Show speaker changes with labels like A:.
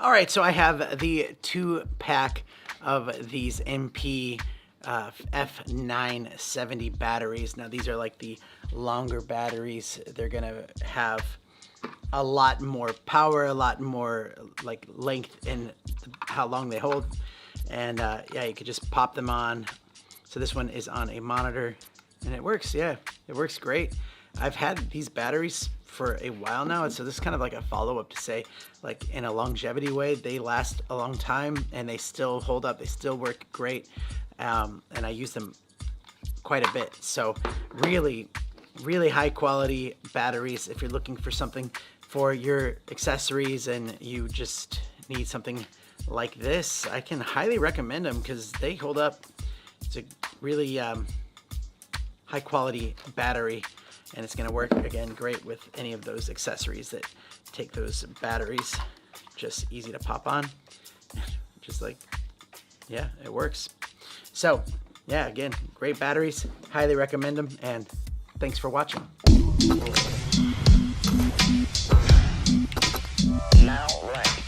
A: All right, so I have the 2-pack of these F970 batteries. Now these are like the longer batteries. They're gonna have a lot more power, a lot more like length in how long they hold. And yeah, you could just pop them on. So this one is on a monitor and it works. Yeah, it works great. I've had these batteries for a while now, and so this is kind of like a follow-up to say, like, in a longevity way, they last a long time and they still hold up, they still work great, and I use them quite a bit. So really high quality batteries. If you're looking for something for your accessories and you just need something like this, I can highly recommend them because they hold up. It's a really high quality battery, and it's going to work again great with any of those accessories that take those batteries. Just easy to pop on, just like, yeah, it works. So yeah, again, great batteries, highly recommend them, and thanks for watching.
B: Now, right.